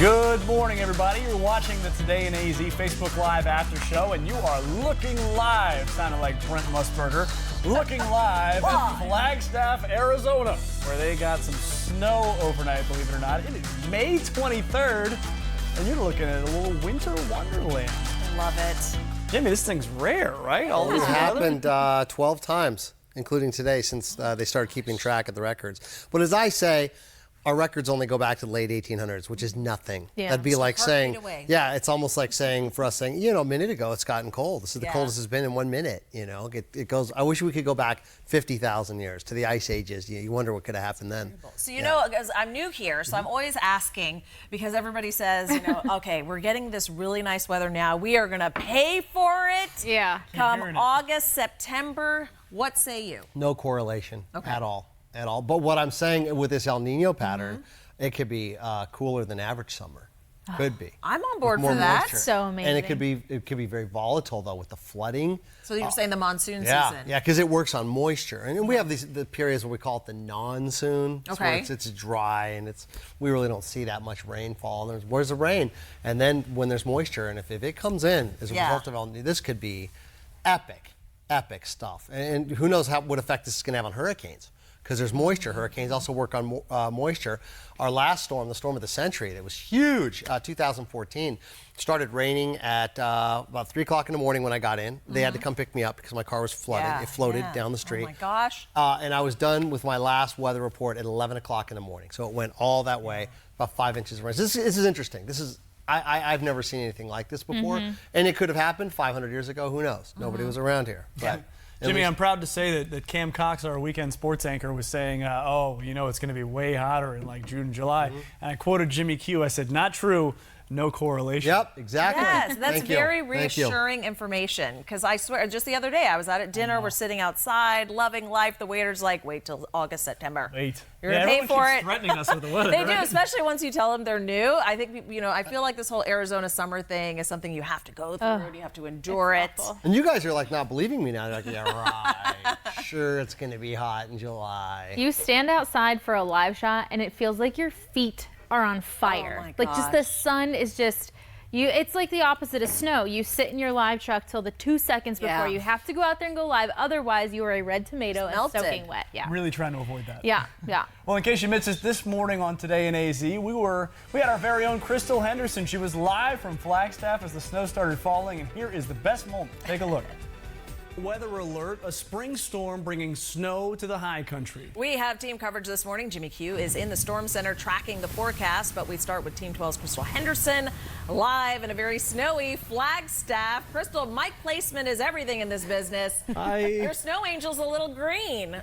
Good morning, everybody. You're watching the Today in AZ Facebook Live after show, and you are looking live, sounding like Brent Musburger, looking live at Flagstaff, Arizona, where they got some snow overnight, believe it or not. It is May 23rd, and you're looking at a little winter wonderland. I love it. Jimmy, this thing's rare, right? All It this happened 12 times, including today, since they started keeping track of the records. But as I say, our records only go back to the late 1800s, which is nothing. Yeah. That'd be like heartbeat saying, away. yeah, it's almost like saying, for us saying, a minute ago it's gotten cold. This is the Yeah. coldest it's been in 1 minute. It goes. I wish we could go back 50,000 years to the ice ages. You wonder what could have happened then. So, because I'm new here, so I'm always asking, because everybody says, okay, we're getting this really nice weather now. We are going to pay for it. Yeah. Come hearing it. August, September. What say you? No correlation at all. But what I'm saying with this El Nino pattern, it could be cooler than average summer. Could be. I'm on board With more for that. moisture. So amazing. And it could be very volatile though with the flooding. So you're saying the monsoon Yeah, season? yeah, because it works on moisture, and we have the periods where we call it the non-soon. It's where Okay. it's dry, and we really don't see that much rainfall. Where's the rain? And then when there's moisture, and if it comes in as a Yeah. result of El Nino, this could be epic stuff. And who knows what effect this is going to have on hurricanes? Because there's moisture. Hurricanes also work on moisture. Our last storm, the storm of the century, that was huge, 2014, started raining at about 3 o'clock in the morning when I got in. They had to come pick me up because my car was flooded. Yeah, It floated yeah. down the street. Oh my gosh. And I was done with my last weather report at 11 o'clock in the morning. So it went all that way, about 5 inches of rain. This is interesting. I've never seen anything like this before. And it could have happened 500 years ago. Who knows? Nobody was around here. But Jimmy, I'm proud to say that Cam Cox, our weekend sports anchor, was saying, it's going to be way hotter in like June and July. And I quoted Jimmy Q. I said, not true, no correlation. Yep, exactly. Yes, that's Thank you. very Thank you. reassuring information. Because I swear, just the other day, I was out at dinner. We're sitting outside, loving life. The waiter's like, wait till August, September. Wait. You're going to pay for it. Threatening us with the weather. They do, right? especially once you tell them they're new. I think, I feel like this whole Arizona summer thing is something you have to go through. You have to endure it. And you guys are like not believing me now. You're like, yeah, right. Sure, it's going to be hot in July. You stand outside for a live shot and it feels like your feet are on fire. Oh my like just the gosh. sun is just it's like the opposite of snow. You sit in your live truck till the 2 seconds before Yeah. you have to go out there and go live. Otherwise, you are a red tomato and Melted. soaking wet. Yeah. Really trying to avoid that. Yeah. Well, in case you missed us this morning on Today in AZ, we had our very own Crystal Henderson. She was live from Flagstaff as the snow started falling, and here is the best moment. Take a look. Weather alert, a spring storm bringing snow to the high country. We have team coverage this morning. Jimmy Q is in the Storm Center tracking the forecast, but we start with Team 12's Crystal Henderson live in a very snowy Flagstaff. Crystal, mic placement is everything in this business. Your snow angel's a little green.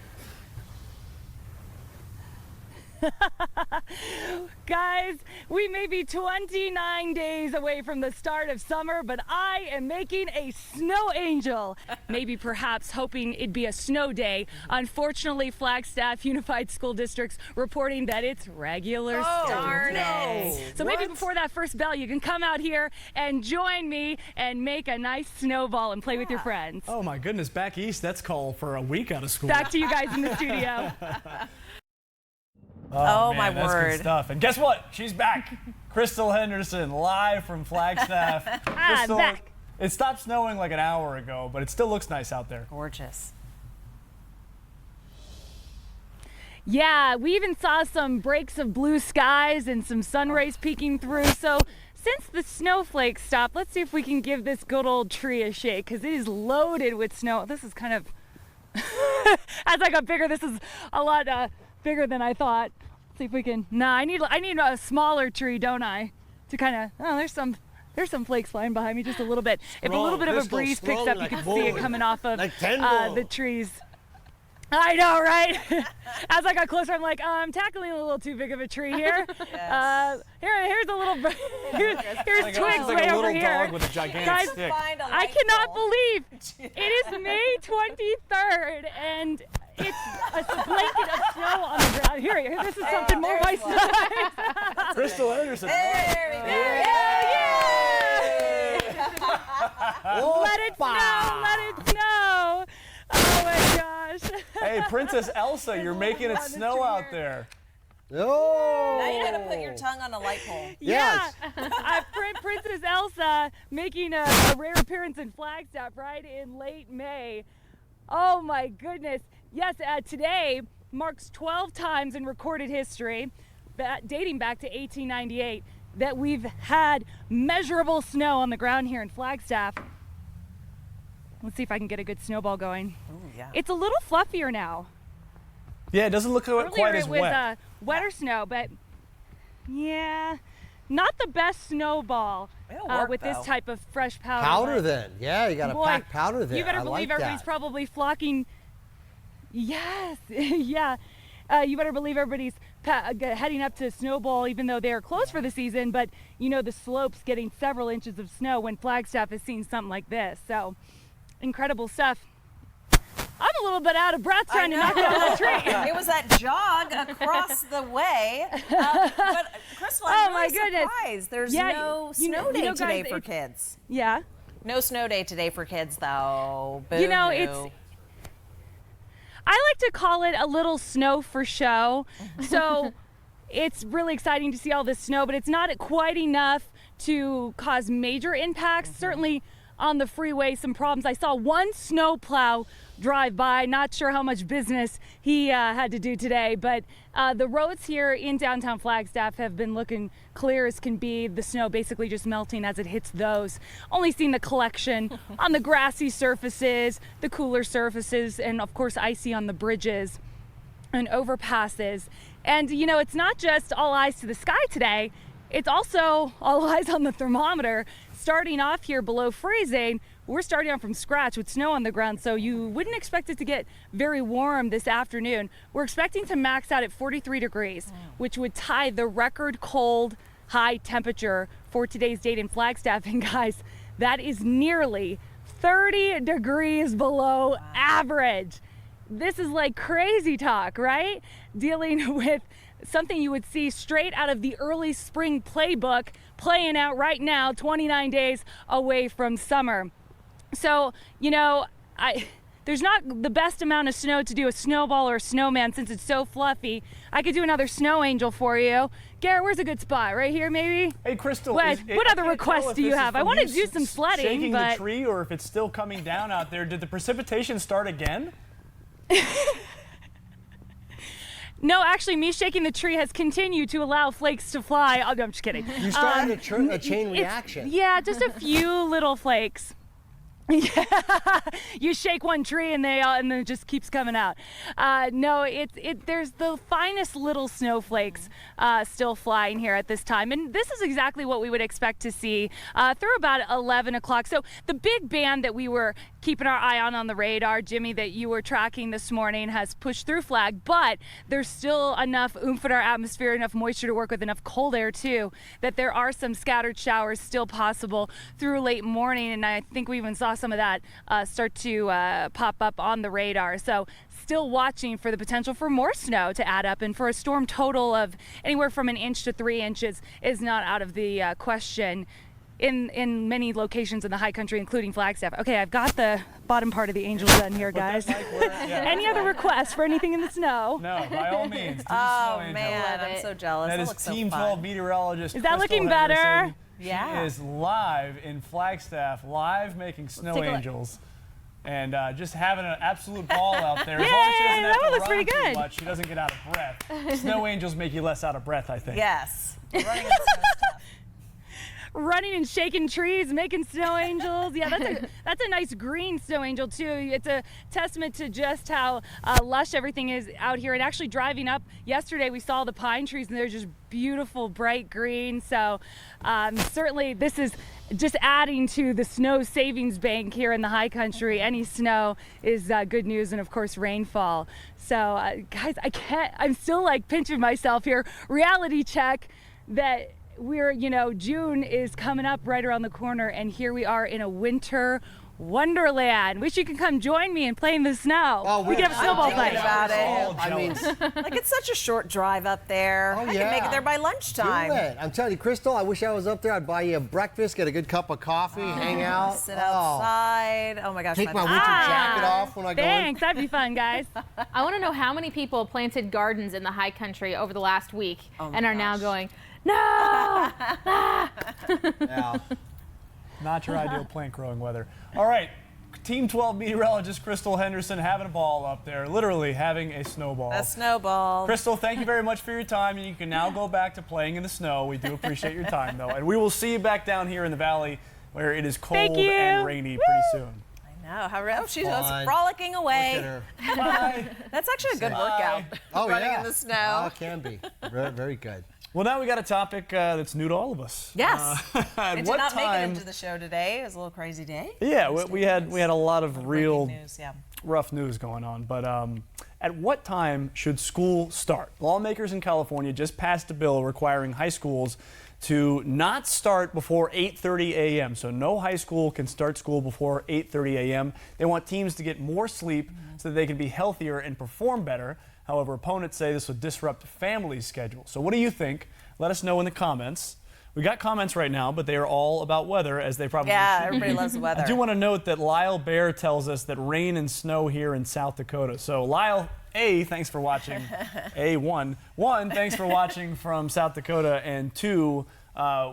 Guys, we may be 29 days away from the start of summer, but I am making a snow angel. Maybe perhaps hoping it'd be a snow day. Unfortunately, Flagstaff Unified School District's reporting that it's regular snow. Darn it. So maybe before that first bell, you can come out here and join me and make a nice snowball and play with your friends. Oh my goodness, back east, that's called for a week out of school. Back to you guys in the studio. Oh, my that's word. good stuff. And guess what? She's back. Crystal Henderson, live from Flagstaff. Crystal, back. it stopped snowing like an hour ago, but it still looks nice out there. Gorgeous. Yeah, we even saw some breaks of blue skies and some sun rays peeking through. So since the snowflakes stopped, let's see if we can give this good old tree a shake, because it is loaded with snow. This is kind of, as I got bigger, this is a lot bigger than I thought. See if we can, I need a smaller tree, don't I? To kind of, there's some flakes flying behind me just a little bit. If a little bit of a Crystal, breeze picks scroll up, you like can a see it bull. coming off of Like Kendall. the trees. I know, right? As I got closer, I'm like, I'm tackling a little too big of a tree here. Yes. Here's a little, here's Like twigs like way a over little here. dog with a gigantic Guys, stick. Find a I light cannot bulb. believe it is May 23rd and it's a blanket of snow on the ground. Here, this is something more my there's one. size. Crystal Henderson. There we go. Let it snow, let it snow. Oh my gosh. Hey, Princess Elsa, you're making it on the snow tree out here. there. Oh! Now you gotta put your tongue on a light pole. Yeah, Yes. Princess Elsa making a rare appearance in Flagstaff right in late May. Oh my goodness. Yes, today marks 12 times in recorded history, dating back to 1898, that we've had measurable snow on the ground here in Flagstaff. Let's see if I can get a good snowball going. Ooh, yeah. It's a little fluffier now. Yeah, it doesn't look quite Earlier as it was wet. wetter snow, but yeah, not the best snowball It'll work, with this though. type of fresh powder. Powder but then. Yeah, you got to boy, pack powder there. You better I believe like everybody's that. probably flocking. Yes, yeah. You better believe everybody's heading up to Snowball, even though they're closed for the season. But you know the slopes getting several inches of snow when Flagstaff has seen something like this. So incredible stuff. I'm a little bit out of breath trying to knock down the tree. It was that jog across the way. But Crystal, I'm Oh, my really goodness. surprised. There's Yeah, no you know- snow day you know, today guys, for it's- kids. Yeah. No snow day today for kids, though. You know, Boo-hoo. I like to call it a little snow for show. So it's really exciting to see all this snow, but it's not quite enough to cause major impacts. Certainly on the freeway, some problems. I saw one snow plow drive by. Not sure how much business he had to do today, but the roads here in downtown Flagstaff have been looking clear as can be. The snow basically just melting as it hits those. Only seen the collection on the grassy surfaces, the cooler surfaces, and of course icy on the bridges and overpasses. And you know, it's not just all eyes to the sky today, it's also all eyes on the thermometer. Starting off here below freezing, we're starting off from scratch with snow on the ground, so you wouldn't expect it to get very warm this afternoon. We're expecting to max out at 43 degrees, which would tie the record cold high temperature for today's date in Flagstaff. And guys, that is nearly 30 degrees below average. This is like crazy talk, right? Dealing with something you would see straight out of the early spring playbook playing out right now, 29 days away from summer. So, you know, there's not the best amount of snow to do a snowball or a snowman since it's so fluffy. I could do another snow angel for you. Garrett, where's a good spot? Right here, maybe? Hey, Crystal. What I other can't tell requests if do you this is have? I from wanna you do some sledding, shaking but- the tree, or if it's still coming down out there. Did the precipitation start again? No, actually, me shaking the tree has continued to allow flakes to fly. Oh, no, I'm just kidding. You started a chain reaction. Yeah, just a few little flakes. Yeah, you shake one tree and then it just keeps coming out. No, there's the finest little snowflakes still flying here at this time, and this is exactly what we would expect to see through about 11 o'clock. So the big band that we were keeping our eye on the radar, Jimmy, that you were tracking this morning, has pushed through Flag, but there's still enough oomph in our atmosphere, enough moisture to work with, enough cold air too, that there are some scattered showers still possible through late morning, and I think we even saw some of that start to pop up on the radar. So still watching for the potential for more snow to add up, and for a storm total of anywhere from 1 inch to 3 inches is not out of the question in many locations in the high country, including Flagstaff. Okay, I've got the bottom part of the angel done here, guys. Any other requests for anything in the snow? No, by all means. Do the Oh snow angel. man, Love I'm it. so jealous. That is looks so Team fun. 12 meteorologist. Is that Crystal looking better? Henderson. Yeah. She is live in Flagstaff, live making snow take a look. angels. And just having an absolute ball out there. As long as she doesn't Yay, have that to one looks run pretty too good. much, she doesn't get out of breath. Snow angels make you less out of breath, I think. Yes. Running in the snow stuff. Running and shaking trees, making snow angels. Yeah, that's a nice green snow angel too. It's a testament to just how lush everything is out here. And actually driving up yesterday, we saw the pine trees and they're just beautiful, bright green. So certainly this is just adding to the snow savings bank here in the high country. Any snow is good news, and of course rainfall. So guys, I'm still like pinching myself here. Reality check that June is coming up right around the corner, and here we are in a winter Wonderland. Wish you could come join me and play in the snow. Oh, we can have a snowball fight. About it. I mean, Like, it's such a short drive up there. Oh, I can make it there by lunchtime. do it. I'm telling you, Crystal, I wish I was up there. I'd buy you a breakfast, get a good cup of coffee, hang out. Sit outside. Oh my gosh. Take my fun. winter jacket off when I go in. Thanks, that'd be fun, guys. I want to know how many people planted gardens in the high country over the last week and are now going, no! Yeah. Not your ideal plant growing weather. All right, Team 12 meteorologist Crystal Henderson having a ball up there, literally having a snowball. A snowball. Crystal, thank you very much for your time, and you can now go back to playing in the snow. We do appreciate your time, though, and we will see you back down here in the valley where it is cold and rainy pretty soon. No, she's Fun. frolicking Look away. at her. Bye. That's actually a good workout. Oh, Running yeah. in the snow. Oh, it can be. Very, very good. Well, now we got a topic that's new to all of us. Yes. At It did what not make it time? into the show today. It was a little crazy day. Yeah, we had a lot of real Breaking news, yeah. rough news going on. But at what time should school start? Lawmakers in California just passed a bill requiring high schools to not start before 8:30 a.m. So no high school can start school before 8:30 a.m. They want teams to get more sleep so that they can be healthier and perform better. However, opponents say this would disrupt families' schedule. So what do you think? Let us know in the comments. We got comments right now, but they are all about weather, as they probably Yeah, should everybody be. loves the weather. I do want to note that Lyle Bear tells us that rain and snow here in South Dakota. So Lyle, A, thanks for watching. One, thanks for watching from South Dakota, and two,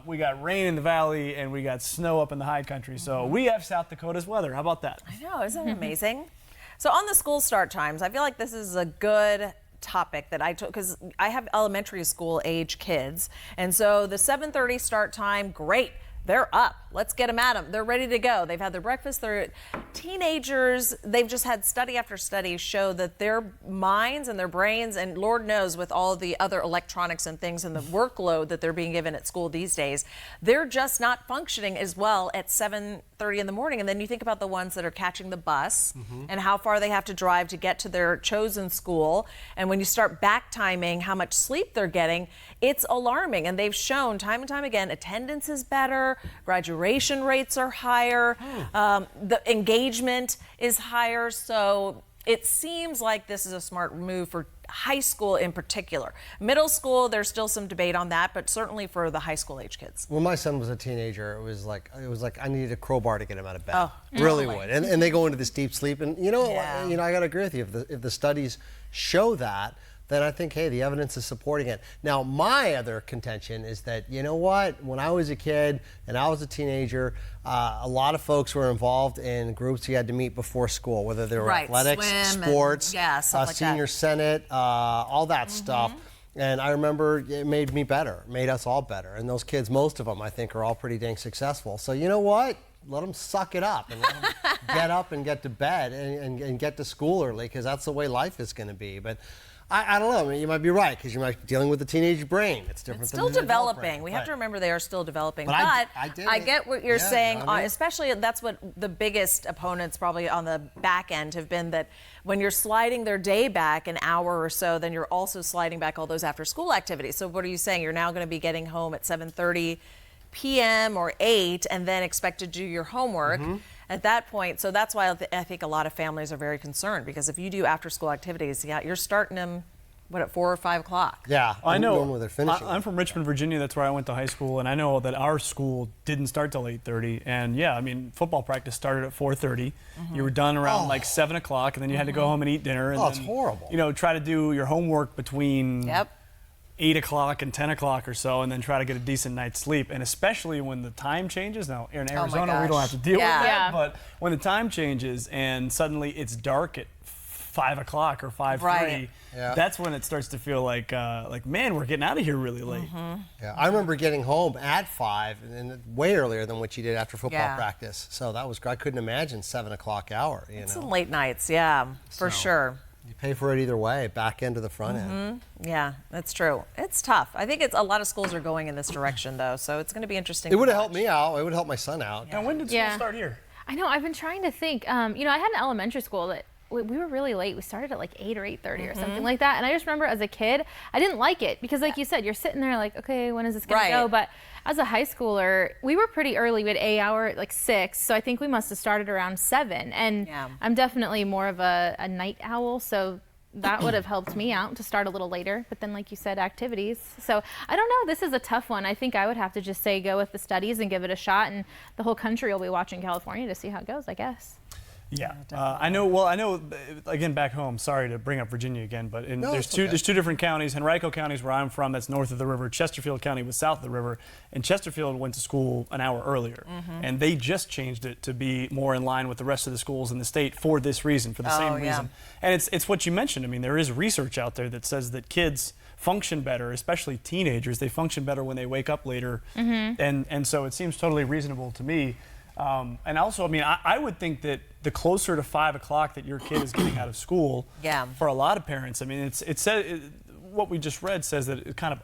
we got rain in the valley and we got snow up in the high country. So we have South Dakota's weather. How about that? I know, isn't it amazing? So on the school start times, I feel like this is a good topic that I took because I have elementary school age kids, and so the 7:30 start time, great. They're up. Let's get them at them. They're ready to go. They've had their breakfast. They're teenagers. They've just had study after study show that their minds and their brains, and Lord knows with all the other electronics and things and the workload that they're being given at school these days, they're just not functioning as well at 7:30 in the morning. And then you think about the ones that are catching the bus and how far they have to drive to get to their chosen school. And when you start back timing how much sleep they're getting, it's alarming. And they've shown time and time again, attendance is better, graduation rates are higher, the engagement is higher. So it seems like this is a smart move for high school in particular. Middle school, there's still some debate on that, but certainly for the high school age kids. When my son was a teenager, it was like I needed a crowbar to get him out of bed. Oh, really totally. would. And they go into this deep sleep, and Yeah. I got to agree with you. If the studies show that, then I think, hey, the evidence is supporting it. Now, my other contention is that, you know what, when I was a kid and I was a teenager, a lot of folks were involved in groups you had to meet before school, whether they were Right, athletics, swim and- sports, yeah, stuff like that. senior senate, all that stuff. And I remember it made me better, made us all better. And those kids, most of them, I think, are all pretty dang successful. So you know what? Let them suck it up and let them get up and get to bed and get to school early, because that's the way life is going to be. But I don't know. I mean, you might be right, because you might be dealing with a teenage brain. It's different. It's than still an adult developing. brain. We have to remember they are still developing. But But I get what you're Yeah, saying, you know what I mean? especially that's what the biggest opponents probably on the back end have been, that when you're sliding their day back an hour or so, then you're also sliding back all those after school activities. So what are you saying? You're now going to be getting home at 7:30 p.m. or 8 and then expect to do your homework at that point. So that's why I think a lot of families are very concerned, because if you do after school activities, you're starting them at 4 or 5 o'clock. Yeah, I know. Normally they're finishing. I'm from Richmond, Virginia. That's where I went to high school, and I know that our school didn't start till 8:30. And yeah, I mean, football practice started at 4:30. You were done around like 7 o'clock, and then you had to go home and eat dinner. And It's then, horrible. Try to do your homework between 8 o'clock and 10 o'clock or so, and then try to get a decent night's sleep. And especially when the time changes. Now, in Arizona, we don't have to deal with that. Yeah. But when the time changes and suddenly it's dark at 5 o'clock or 5:30, Right. Yeah. that's when it starts to feel like man, we're getting out of here really late. Yeah, I remember getting home at 5, and way earlier than what you did after football Yeah. practice. So that was, I couldn't imagine 7 o'clock hour. Some late nights, yeah, for sure. You pay for it either way, back end to the front end. Yeah, that's true. It's tough. I think a lot of schools are going in this direction, though, so it's going to be interesting. It to would have watch. helped me out. It would help my son out. Now, when did school Yeah. start here? I know, I've been trying to think. I had an elementary school that we were really late. We started at like 8 or 8:30 or something like that. And I just remember as a kid, I didn't like it because like you said, you're sitting there like, okay, when is this going to go? But as a high schooler, we were pretty early. We had A hour at like 6. So I think we must have started around 7. And I'm definitely more of a night owl. So that would have helped me out to start a little later. But then, like you said, activities. So I don't know. This is a tough one. I think I would have to just say go with the studies and give it a shot. And the whole country will be watching California to see how it goes, I guess. Yeah, I know. Well, I know. Again, back home. Sorry to bring up Virginia again, but there's two different counties. Henrico County is where I'm from. That's north of the river. Chesterfield County was south of the river, and Chesterfield went to school an hour earlier, and they just changed it to be more in line with the rest of the schools in the state for this reason, for the same reason. And it's what you mentioned. I mean, there is research out there that says that kids function better, especially teenagers. They function better when they wake up later, and so it seems totally reasonable to me. And also, I mean, I would think that the closer to 5 o'clock that your kid is getting out of school, for a lot of parents, I mean, it says what we just read says that it kind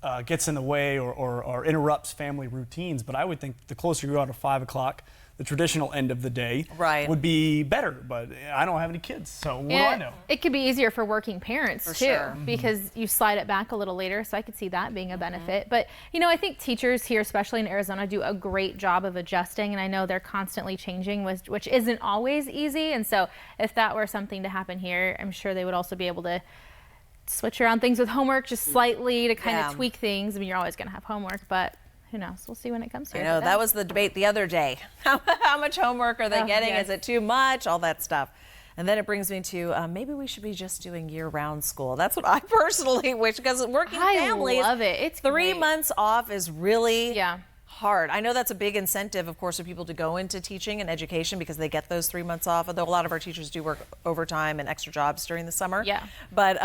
of gets in the way or interrupts family routines. But I would think the closer you are to 5 o'clock, the traditional end of the day would be better. But I don't have any kids, so what do I know? It could be easier for working parents too, because you slide it back a little later. So I could see that being a benefit. But you know, I think teachers here, especially in Arizona, do a great job of adjusting, and I know they're constantly changing, which isn't always easy. And so if that were something to happen here, I'm sure they would also be able to switch around things with homework just slightly to kind of tweak things. I mean, you're always going to have homework, but who knows? We'll see when it comes here. I know, that was the debate the other day. How much homework are they getting? Is it too much? All that stuff. And then it brings me to maybe we should be just doing year-round school. That's what I personally wish, because working families, I love it. It's 3 months off is really hard. I know that's a big incentive, of course, for people to go into teaching and education because they get those 3 months off, although a lot of our teachers do work overtime and extra jobs during the summer. But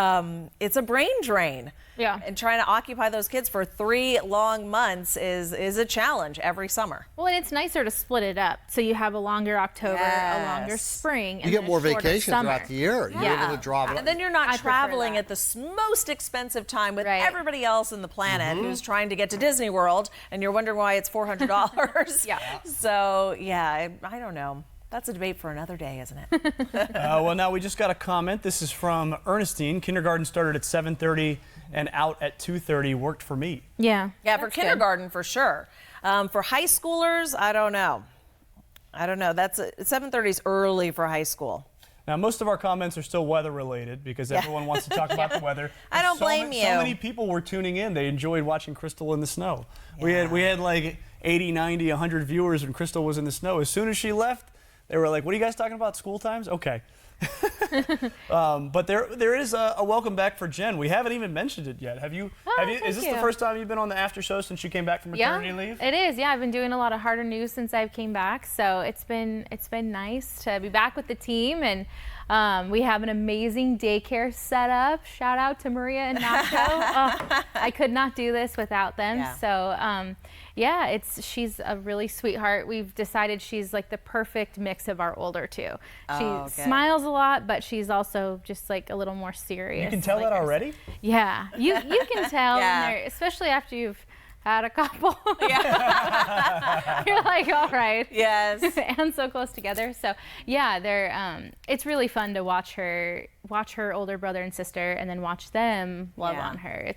it's a brain drain. And trying to occupy those kids for 3 long months is a challenge every summer. Well, and it's nicer to split it up. So you have a longer October, a longer spring, and you get more vacation summer. throughout the year. You're able to draw. And then you're not traveling at the most expensive time with everybody else on the planet who's trying to get to Disney World, and you're wondering why it's $400. So, I don't know. That's a debate for another day, isn't it? Well, now we just got a comment. This is from Ernestine. Kindergarten started at 7:30 and out at 2:30. Worked for me. Yeah, for kindergarten, for sure. For high schoolers, I don't know. That's 7:30 is early for high school. Now, most of our comments are still weather related because everyone wants to talk about the weather. I don't blame you. So many people were tuning in. They enjoyed watching Crystal in the snow. We had like 80, 90, 100 viewers when Crystal was in the snow. As soon as she left, they were like, what are you guys talking about, school times? Okay. But there is a welcome back for Jen. We haven't even mentioned it yet. Have you? Is this the first time you've been on the after show since you came back from maternity leave? It is. Yeah, I've been doing a lot of Harder News since I came back, so it's been nice to be back with the team, and we have an amazing daycare set up. Shout out to Maria and Nacho. I could not do this without them. So she's a really sweetheart. We've decided she's like the perfect mix of our older two. She smiles a lot, but she's also just like a little more serious. You can tell that already? Yeah, you can tell, especially after you've had a couple. You're like, all right. Yes. And so close together. So they're it's really fun to watch her older brother and sister and then watch them love on her.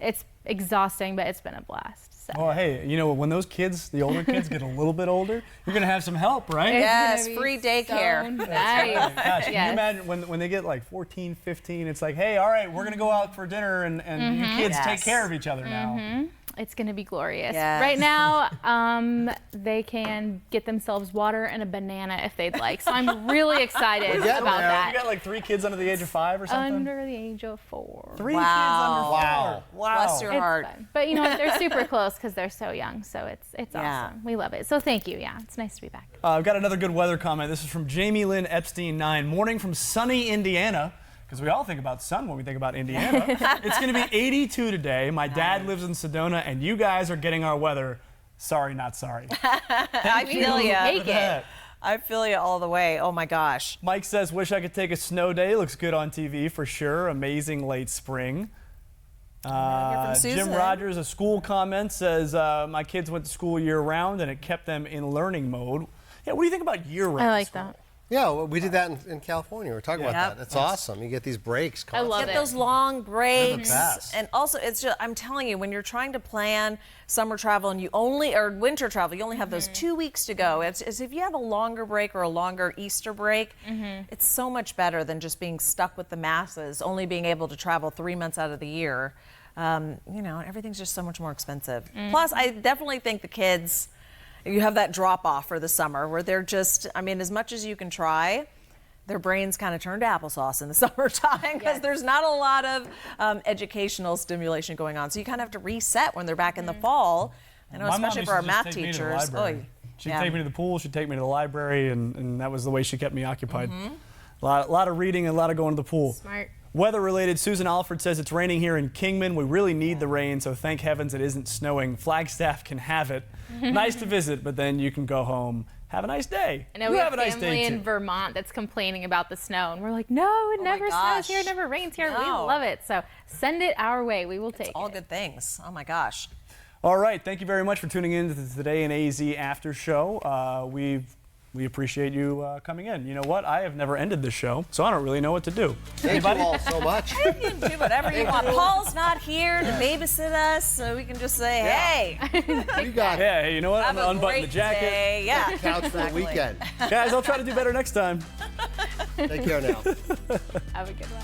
It's exhausting, but it's been a blast. So. Well, hey, you know, when those kids, the older kids, get a little bit older, you're going to have some help, right? Yes, free daycare. So nice. Gosh, can you imagine when they get like 14, 15, it's like, hey, all right, we're going to go out for dinner and you kids take care of each other now. It's going to be glorious. Right now, they can get themselves water and a banana if they'd like. So I'm really excited about that. You got like 3 kids under the age of 5 or something? Under the age of 4. 3 kids under 4. Wow. Bless your heart. Fun. But you know what? They're super close because they're so young. So it's awesome. We love it. So thank you. Yeah, it's nice to be back. I've got another good weather comment. This is from Jamie Lynn Epstein 9. Morning from sunny Indiana. Because we all think about sun when we think about Indiana. It's going to be 82 today. My dad lives in Sedona, and you guys are getting our weather. Sorry, not sorry. I feel you. Make it. I feel you all the way. Oh, my gosh. Mike says, wish I could take a snow day. Looks good on TV for sure. Amazing late spring. Jim Rogers, a school comment, says, my kids went to school year-round, and it kept them in learning mode. Yeah, what do you think about year-round I like school? that. Yeah, well, we did that in California. We were talking about Yep. that. It's awesome. You get these breaks. I love Get it. those long breaks. best. And also, it's just, I'm telling you, when you're trying to plan summer travel and or winter travel, you only have those 2 weeks to go. It's if you have a longer break or a longer Easter break, it's so much better than just being stuck with the masses, only being able to travel 3 months out of the year. Everything's just so much more expensive. Plus, I definitely think the kids, you have that drop off for the summer where they're just, as much as you can try, their brains kind of turn to applesauce in the summertime because there's not a lot of educational stimulation going on. So you kind of have to reset when they're back in the fall. I know, My mom especially used for to our just math take me to the teachers. library. She'd take me to the pool, she'd take me to the library, and that was the way she kept me occupied. A lot of reading and a lot of going to the pool. Smart. Weather-related, Susan Alford says it's raining here in Kingman. We really need the rain, so thank heavens it isn't snowing. Flagstaff can have it. Nice to visit, but then you can go home. Have a nice day. I know you we have have a nice family day in too. Vermont that's complaining about the snow, and we're like, no, it never gosh. snows here, it never rains here. We No. love it. So send it our way. We will take All it. good things. Oh my gosh. All right, thank you very much for tuning in to the Today in AZ After Show. We appreciate you coming in. You know what? I have never ended this show, so I don't really know what to do. Thank you all so much. You can do whatever you want. Paul's not here to babysit us, so we can just say, hey, You got it. Yeah, hey, you know what? I'm have gonna a unbutton great the jacket. day. Yeah. Couch for the Exactly. weekend. Guys, I'll try to do better next time. Take care now. Have a good one.